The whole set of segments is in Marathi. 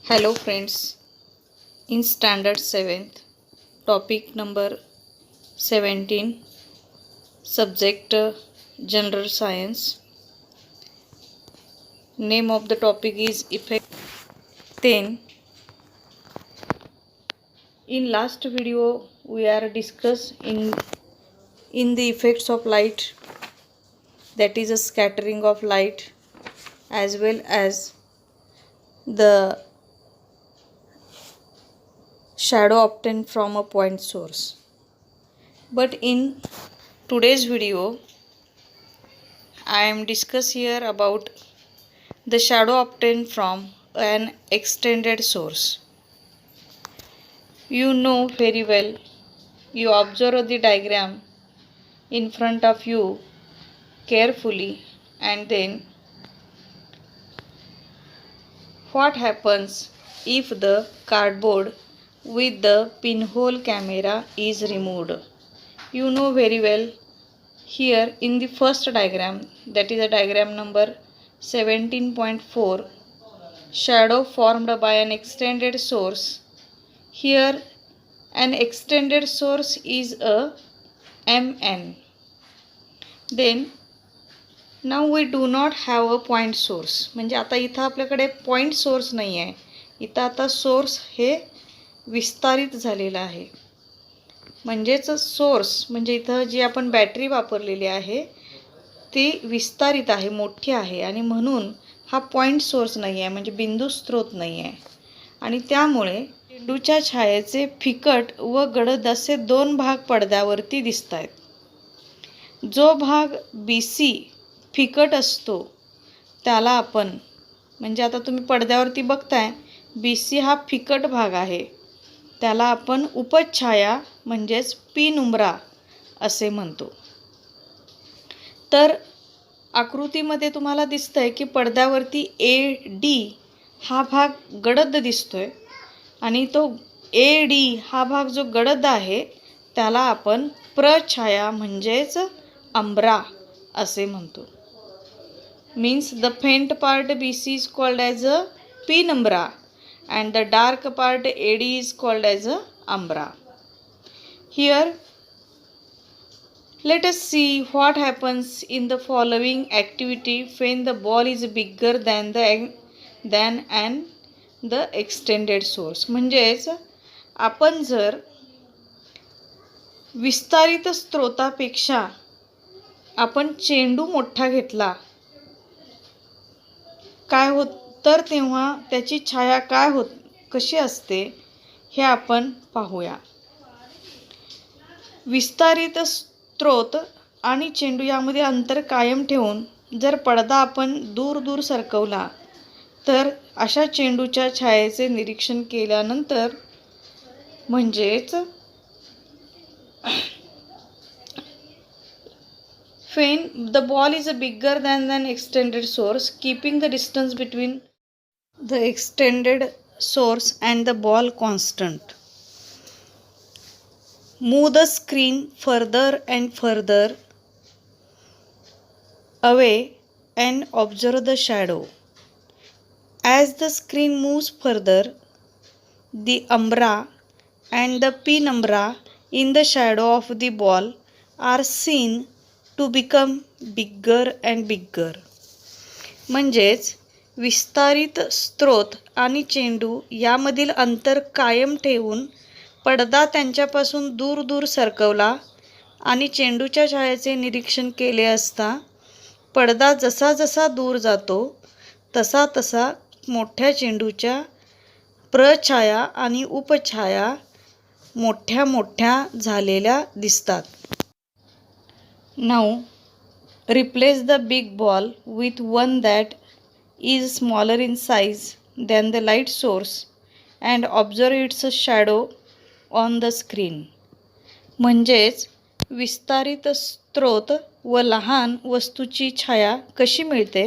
Hello friends, in standard 7th, topic number 17, subject general science. Name of the topic is effect. Then in last video we are discussed in the effects of light, that is a scattering of light as well as the shadow obtained from a point source. But in today's video I am discuss here about the shadow obtained from an extended source. You know very well, you observe the diagram in front of you carefully, and then what happens if the cardboard with the pinhole camera is removed. You know very well, here in the first diagram, that is a diagram number 17.4, shadow formed by an extended source. Here an extended source is a Mn. Then now we do not have a point source. म्हणजे आता इथं आपल्याकडे पॉईंट सोर्स नाही आहे. इथं आता सोर्स हे विस्तारित झालेला आहे. म्हणजेच सोर्स म्हणजे इथं जी आपण बॅटरी वापरलेली आहे ती विस्तारित आहे, मोठी आहे, आणि म्हणून हा पॉईंट सोर्स नाही आहे, म्हणजे बिंदू स्रोत नाही आहे. आणि त्यामुळे चेंडूच्या छायेचे फिकट व गडद असे दोन भाग पडद्यावरती दिसत आहेत. जो भाग BC फिकट असतो त्याला आपण, म्हणजे आता तुम्ही पडद्यावरती बघताय BC हा फिकट भाग आहे, त्याला आपण उपछाया म्हणजेच पेनुम्ब्रा असे म्हणतो. तर आकृतीमध्ये तुम्हाला दिसतंय की पडद्यावरती AD हा भाग गडद दिसतोय, आणि तो AD हा भाग जो गडद आहे त्याला आपण प्रछाया म्हणजेच अंब्रा असे म्हणतो. Means the faint part BC is called as a penumbra and the dark part AD is called as a umbra. Here let us see what happens in the following activity when the ball is bigger than the extended source. म्हणजेच आपण जर विस्तारित स्रोतापेक्षा आपण चेंडू मोठा घेतला काय होत, तर तेव्हा त्याची छाया काय होत, कशी असते हे आपण पाहूया. विस्तारित स्रोत आणि चेंडू यामध्ये अंतर कायम ठेवून जर पडदा आपण दूर दूर सरकवला तर अशा चेंडूच्या छायेचे निरीक्षण केल्यानंतर, म्हणजेच when the ball is bigger than an extended source, keeping the distance between the extended source and the ball constant, move the screen further and further away and observe the shadow. As the screen moves further, the umbra and the penumbra in the shadow of the ball are seen to become bigger and bigger. म्हणजेच विस्तारित स्रोत आणि चेंडू यामधील अंतर कायम ठेवून पडदा त्यांच्यापासून दूर दूर सरकवला आणि चेंडूच्या छायेचे निरीक्षण केले असता पडदा जसा जसा दूर जातो तसा तसा मोठ्या चेंडूच्या प्रछाया आणि उपछाया मोठ्या मोठ्या झालेल्या दिसतात. Now replace the big ball with one that is smaller in size than the light source and observe its shadow on the screen. म्हणजेच विस्तारित स्रोत व लहान वस्तूची छाया कशी मिळते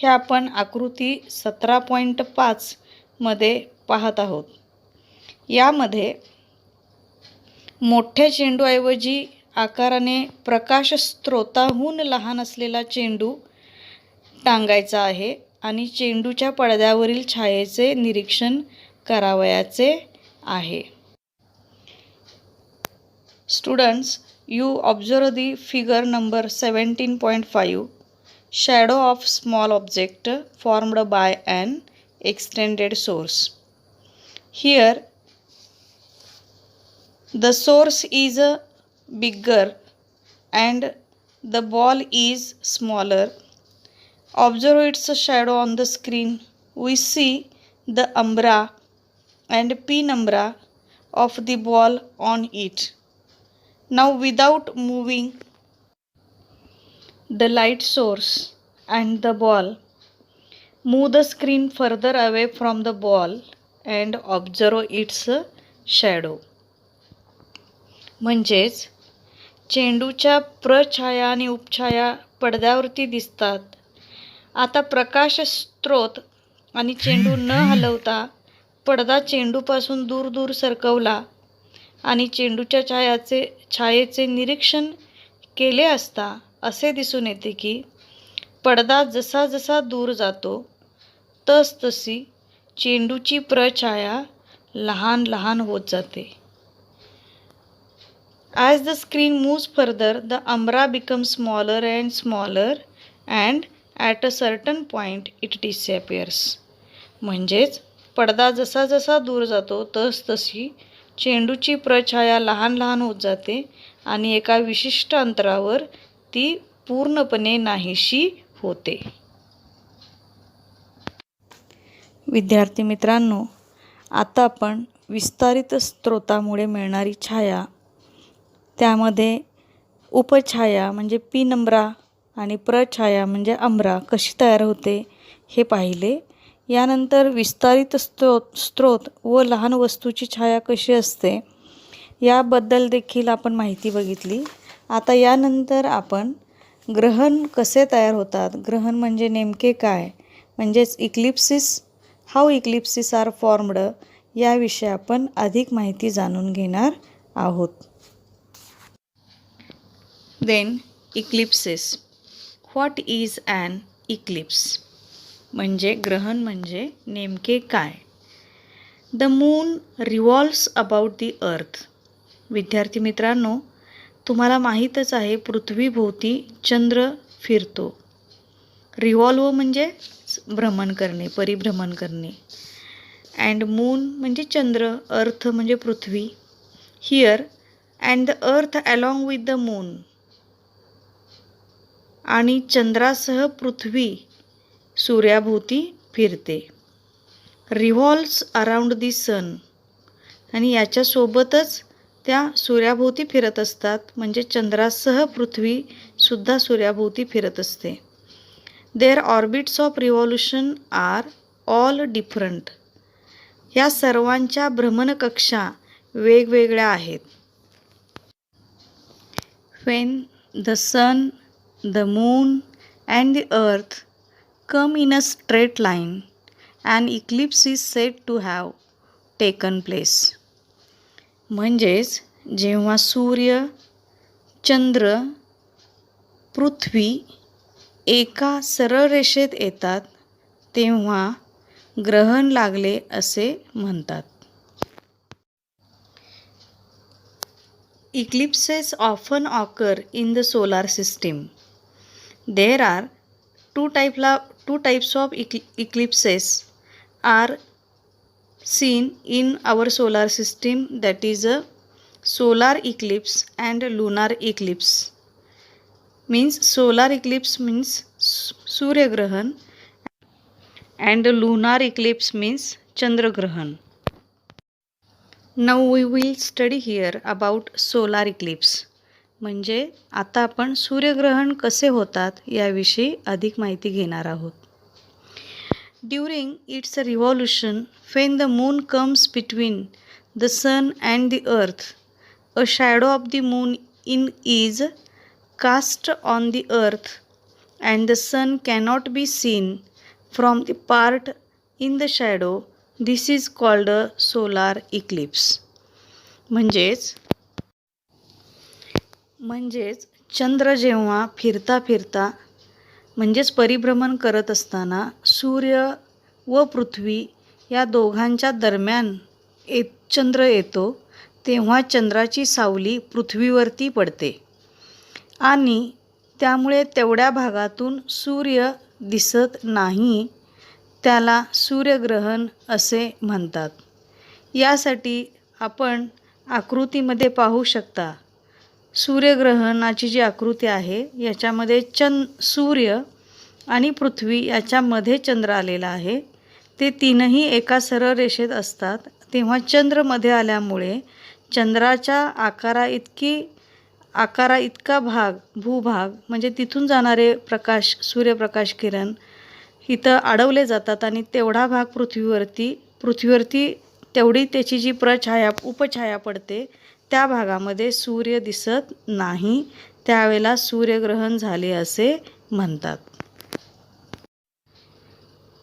हे आपण आकृती 17.5 मध्ये पाहत आहोत. यामध्ये मोठ्या चेंडूऐवजी आकाराने प्रकाश स्रोताहून लहान असलेला चेंडू टांगायचा आहे आणि चेंडूच्या पडद्यावरील छायेचे निरीक्षण करावयाचे आहे. Students, you observe the figure number 17.5, shadow of small object formed by an extended source. Here, the source is bigger and the ball is smaller. Observe its shadow on the screen. We see the umbra and penumbra of the ball on it. Now, without moving the light source and the ball, move the screen further away from the ball and observe its shadow. म्हणजेच चेंडूच्या प्रछाया आणि उपछाया पडद्यावरती दिसतात. आता प्रकाश स्रोत आणि चेंडू न हलवता पडदा चेंडूपासून दूर दूर सरकवला आणि चेंडूच्या छायेचे निरीक्षण केले असता असे दिसून येते की पडदा जसा जसा दूर जातो तसतशी चेंडूची प्रछाया लहान लहान होत जाते. As the screen moves further, the umbra becomes smaller and smaller and at a certain point it disappears. म्हणजेच पडदा जसा जसा दूर जातो तसतशी चेंडूची प्रछाया लहान लहान होत जाते आणि एका विशिष्ट अंतरावर ती पूर्णपणे नाहीशी होते. विद्यार्थी मित्रांनो, आता आपण विस्तारित स्रोतामुळे मिळणारी छाया, त्यामध्ये उपछाया म्हणजे पीनम्रा आणि प्रछाया म्हणजे अम्रा कशी तयार होते हे पाहिले. यानंतर विस्तारित स्रोत व लहान वस्तूची छाया कशी असते याबद्दल देखील आपण माहिती बघितली. आता यानंतर आपण ग्रहण कसे तयार होतात, ग्रहण म्हणजे नेमके काय, म्हणजेच eclipses, how eclipses are formed याविषयी आपण अधिक माहिती जाणून घेणार आहोत. Then eclipses. What is an eclipse? म्हणजे ग्रहण म्हणजे नेमके काय? The moon revolves about the earth. विद्यार्थी मित्रांनो, तुम्हाला माहीतच आहे पृथ्वीभोवती चंद्र फिरतो. रिव्हॉल्व म्हणजे भ्रमण करणे, परिभ्रमण करणे. अँड मून म्हणजे चंद्र, अर्थ म्हणजे पृथ्वी. Here and the earth along with the moon. आणि चंद्रासह पृथ्वी सूर्याभोवती फिरते. Revolves around the sun. आणि याच्यासोबतच त्या सूर्याभोवती फिरत असतात, म्हणजे चंद्रासह पृथ्वीसुद्धा सूर्याभोवती फिरत असते. Their orbits of revolution are all different. या सर्वांच्या भ्रमणकक्षा वेगवेगळ्या आहेत. When the sun, the moon and the earth come in a straight line, an eclipse is said to have taken place. म्हणजेच जेव्हा सूर्य, चंद्र, पृथ्वी एका सरळ रेषेत येतात तेव्हा ग्रहण लागले असे म्हणतात. Eclipses often occur in the solar system. There are two types of eclipses are seen in our solar system, that is a solar eclipse and lunar eclipse. Means solar eclipse means Surya Grahan and lunar eclipse means Chandra Grahan. Now we will study here about solar eclipse. म्हणजे आता आपण सूर्यग्रहण कसे होतात याविषयी अधिक माहिती घेणार आहोत. During it's revolution, when the moon comes between the sun and the earth, a shadow of the moon is cast on the earth and the sun cannot be seen from the part in the shadow. This is called a solar eclipse. म्हणजेच चंद्र जेव्हा फिरता फिरता म्हणजेच परिभ्रमण करत असताना सूर्य व पृथ्वी या दोघांच्या दरम्यान चंद्र येतो, तेव्हा चंद्राची सावली पृथ्वीवरती पडते आणि त्यामुळे तेवढ्या भागातून सूर्य दिसत नाही. त्याला सूर्यग्रहण असे म्हणतात. यासाठी आपण आकृतीमध्ये पाहू शकता. सूर्यग्रहणाची जी आकृती आहे याच्यामध्ये सूर्य आणि पृथ्वी याच्यामध्ये चंद्र आलेला आहे. ते तीनही एका सरळ रेषेत असतात. तेव्हा चंद्र मध्ये आल्यामुळे चंद्राच्या आकारा इतका भाग, भूभाग म्हणजे तिथून जाणारे प्रकाश, सूर्यप्रकाश किरण इथं अडवले जातात आणि तेवढा भाग पृथ्वीवरती तेवढी त्याची जी उपछाया पडते, त्या भागामध्ये सूर्य दिसत नाही. त्यावेळेला सूर्यग्रहण झाले असे म्हणतात.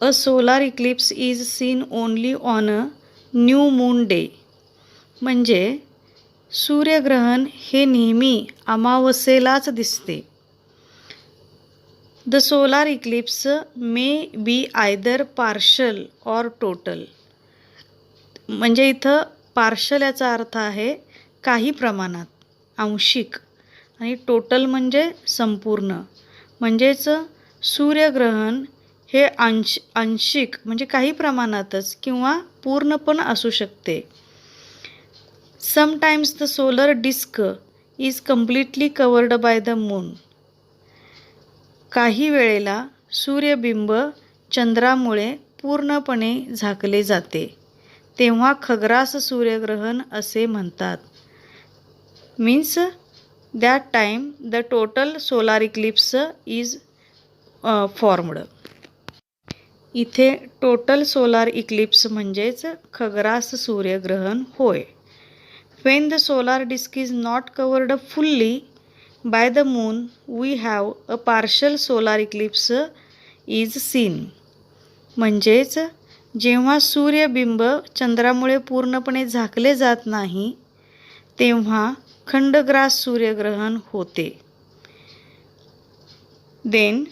A solar eclipse is seen only on a new moon day. म्हणजे सूर्यग्रहण हे नेहमी अमावस्येलाच दिसते. The solar eclipse may be either partial or total. म्हणजे इथं पार्शल याचा अर्थ आहे काही प्रमाणात, आंशिक, आणि टोटल म्हणजे संपूर्ण. म्हणजेच सूर्यग्रहण हे आंशिक म्हणजे काही प्रमाणातच किंवा पूर्ण पण असू शकते. Sometimes the solar disc is completely covered by the moon. काही वेळेला सूर्यबिंब चंद्रामुळे पूर्णपणे झाकले जाते, तेव्हा खग्रास सूर्यग्रहण असे म्हणतात. Means that time the total solar eclipse is formed. इथे टोटल सोलार इक्लिप्स म्हणजेच खग्रास सूर्यग्रहण होय. When the solar disk is not covered fully by the moon, we have a partial solar eclipse is seen. म्हणजेच जेव्हा सूर्यबिंब चंद्रामुळे पूर्णपणे झाकले जात नाही, तेव्हा खंडग्रास सूर्यग्रहण होते. Then,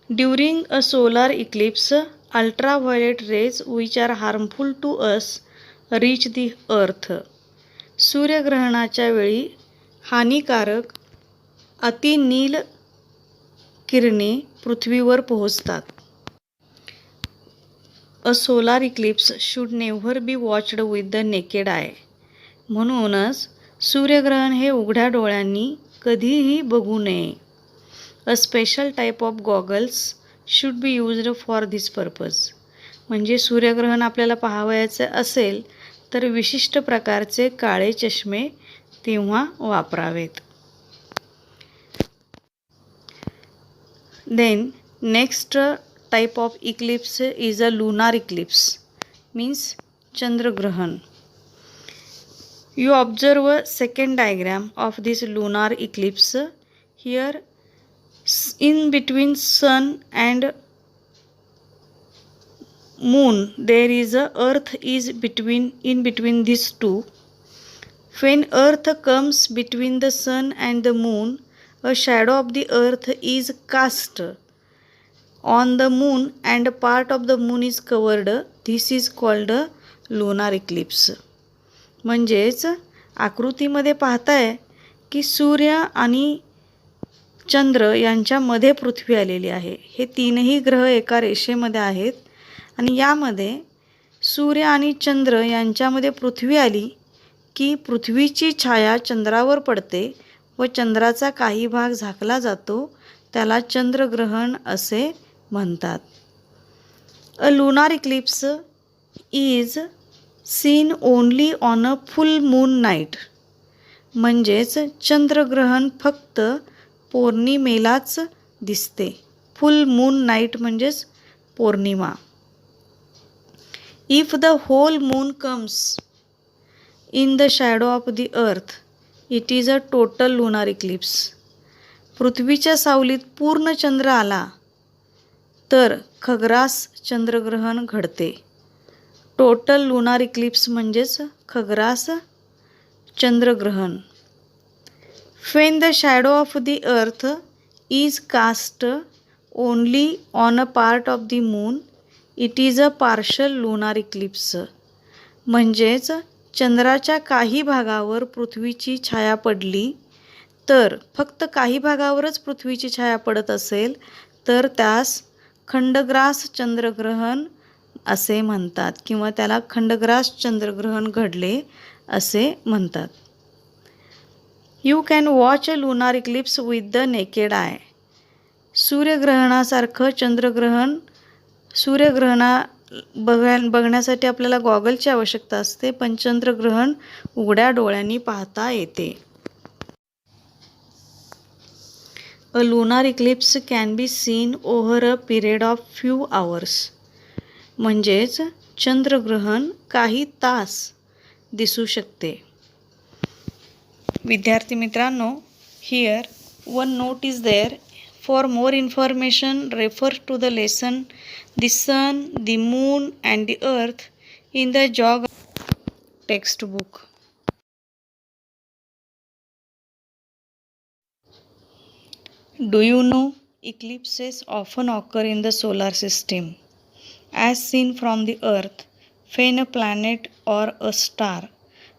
during a solar eclipse, ultraviolet rays which are harmful to us reach the earth. सूर्यग्रहणाच्या वेळी हानिकारक अतिनील किरणे पृथ्वीवर पोहोचतात. A solar eclipse should never be watched with the naked eye. म्हणूनच सूर्यग्रहण हे उघड्या डोळ्यांनी कधीही बघू नये. A special type of goggles should be used for this purpose. म्हणजे सूर्यग्रहण आपल्याला पाहावयाचे असेल तर विशिष्ट प्रकारचे काळे चष्मे तेव्हा वापरावेत. Then next type of eclipse is a lunar eclipse, means चंद्रग्रहण. You observe second diagram of this lunar eclipse. Here in between sun and moon there is a earth is in between these two. When earth comes between the sun and the moon, a shadow of the earth is cast on the moon and part of the moon is covered. This is called a lunar eclipse. म्हणजेच आकृतीमध्ये पाहताय की सूर्य आणि चंद्र यांच्यामध्ये पृथ्वी आलेली आहे. हे तीनही ग्रह एका रेषेमध्ये आहेत आणि यामध्ये सूर्य आणि चंद्र यांच्यामध्ये पृथ्वी आली की पृथ्वीची छाया चंद्रावर पडते व चंद्राचा काही भाग झाकला जातो. त्याला चंद्रग्रहण असे म्हणतात. A lunar eclipse is seen only on a full moon night. म्हणजेच चंद्रग्रहण फक्त पौर्णिमेलाच दिसते. फुल मून नाईट म्हणजेच पौर्णिमा. If the whole moon comes in the shadow of the earth it is a total lunar eclipse. पृथ्वीच्या सावलीत पूर्ण चंद्र आला तर खग्रास चंद्रग्रहण घडते. टोटल लुनार इक्लिप्स म्हणजेच खग्रास चंद्रग्रहण. When the shadow of the earth is cast only on a part of the moon, it is a partial lunar eclipse. म्हणजेच चंद्राच्या काही भागावर पृथ्वीची छाया पडली तर फक्त काही भागावरच पृथ्वीची छाया पडत असेल तर त्यास खंडग्रास चंद्रग्रहण असे म्हणतात किंवा त्याला खंडग्रास चंद्रग्रहण घडले असे म्हणतात. You can watch a lunar eclipse with the naked eye. सूर्यग्रहणासारखं सूर्यग्रहणा बघण्यासाठी आपल्याला गॉगलची आवश्यकता असते, पण चंद्रग्रहण उघड्या डोळ्यांनी पाहता येते. A lunar eclipse can be seen over a period of few hours. म्हणजेच चंद्रग्रहण काही तास दिसू शकते. विद्यार्थी मित्रांनो, here one note is there. For more information, refer to the lesson The Sun, the Moon and the Earth in the geography textbook. Do you know eclipses often occur in the solar system? As seen from the Earth, when a planet or a star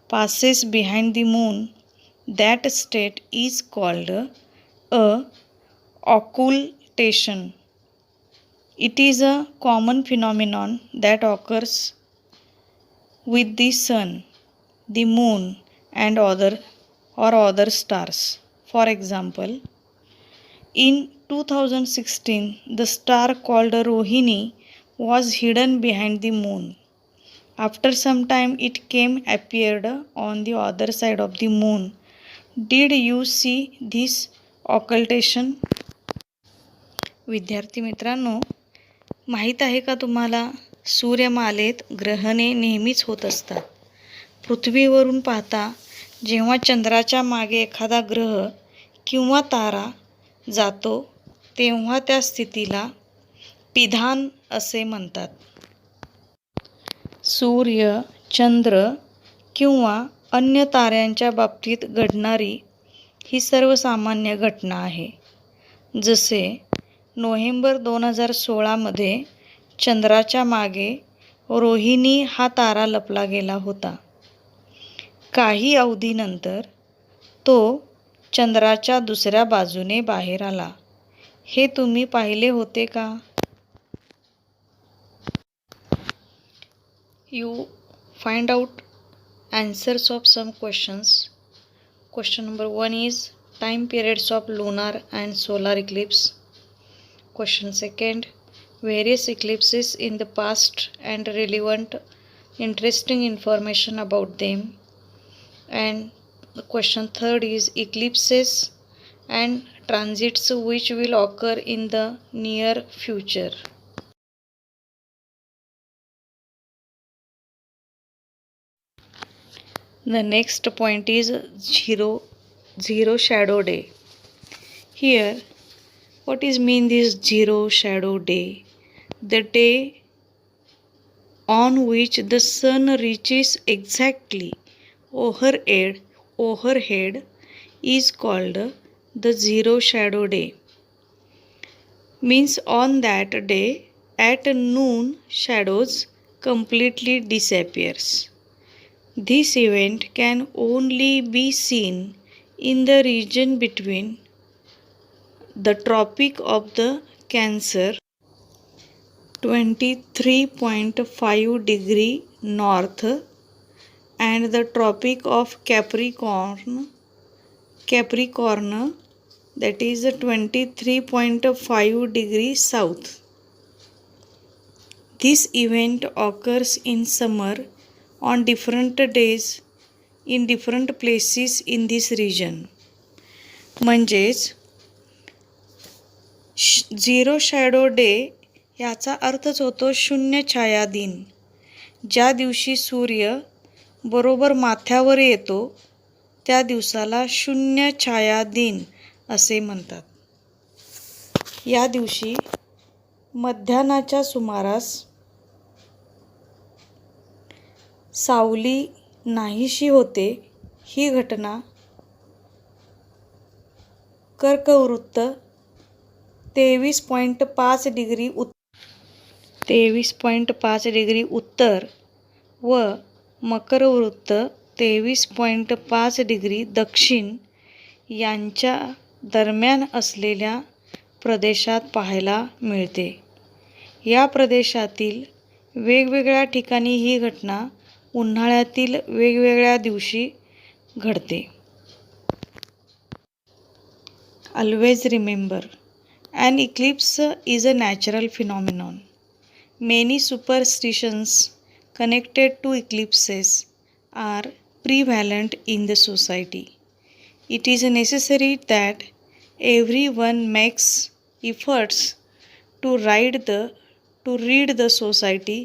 passes behind the moon, that state is called a occultation. It is a common phenomenon that occurs with the sun, the moon and other stars. For example, in 2016, the star called Rohini was hidden behind the moon. After some time, it appeared on the other side of the moon. Did you see this occultation? विद्यार्थी मित्रांनो, माहीत आहे का तुम्हाला, सूर्यमालेत ग्रहणे नेहमीच होत असतात. पृथ्वीवरून पाहता जेव्हा चंद्राच्या मागे एखादा ग्रह किंवा तारा जातो तेव्हा त्या स्थितीला पिधान असे म्हणतात. सूर्य, चंद्र किंवा अन्य ताऱ्यांच्या बाबतीत घडणारी ही सर्वसामान्य घटना आहे. जसे नोव्हेंबर 2016 मध्ये चंद्राच्या मागे रोहिणी हा तारा लपला गेला होता. काही अवधीनंतर तो चंद्राच्या दुसऱ्या बाजूने बाहेर आला. हे तुम्ही पाहिले होते का? You find out answers of some questions. Question number 1 is time periods of lunar and solar eclipse. Question 2, various eclipses in the past and relevant interesting information about them. And the question 3 is eclipses and transits which will occur in the near future. The next point is zero shadow day. Here, what is mean this zero shadow day? The day on which the sun reaches exactly overhead is called the zero shadow day. Means on that day at noon shadows completely disappears. This event can only be seen in the region between the Tropic of the Cancer 23.5 degree north and the Tropic of Capricorn that is 23.5 degree south. This event occurs in summer on different days in different places in this region. म्हणजेच झिरो शॅडो डे याचा अर्थच होतो शून्य छाया दिन. ज्या दिवशी सूर्य बरोबर माथ्यावर येतो त्या दिवसाला शून्य छाया दिन असे म्हणतात. या दिवशी मध्यानाच्या सुमारास सावली नाहीशी होते. ही घटना कर्कवृत्त 23.5 डिग्री उत्तर व मकरवृत्त 23.5 डिग्री दक्षिण यांच्या दरम्यान असलेल्या प्रदेशात पाहायला मिळते. या प्रदेशातील वेगवेगळ्या ठिकाणी ही घटना उन्हाळ्यातील वेगवेगळ्या दिवशी घडते. Always remember, an eclipse is a natural phenomenon. Many superstitions connected to eclipses are prevalent in the society. It is necessary that everyone makes efforts to rid the society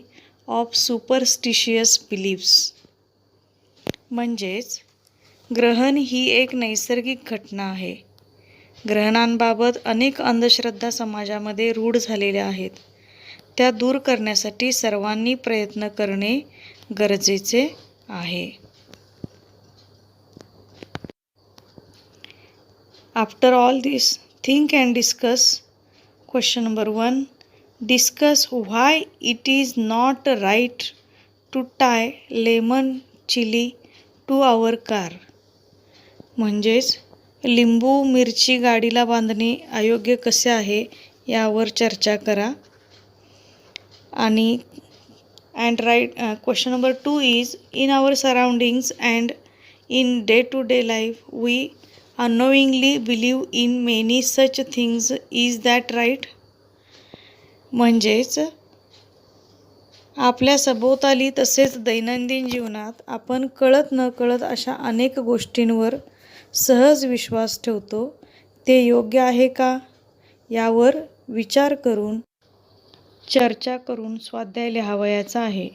of superstitious beliefs. म्हणजेच ग्रहण ही एक नैसर्गिक घटना आहे. ग्रहणांबाबत अनेक अंधश्रद्धा समाजामध्ये रूढ झालेल्या आहेत. त्या दूर करण्यासाठी सर्वांनी प्रयत्न करणे गरजेचे आहे. After all this, think and discuss. Question number 1. Discuss why it is not right to tie lemon chili to our car. म्हणजेच लिंबू मिरची गाडीला बांधणे अयोग्य कसे आहे यावर चर्चा करा. आणि question number 2 is, in our surroundings and in day-to-day life we unknowingly believe in many such things. Is that right? म्हणजेच आपल्या सभोवताली तसेच दैनंदिन जीवनात आपण कळत न कळत अशा अनेक गोष्टींवर सहज विश्वास ठेवतो. ते योग्य आहे का यावर विचार करून चर्चा करून स्वाध्याय लिहावयाचा आहे.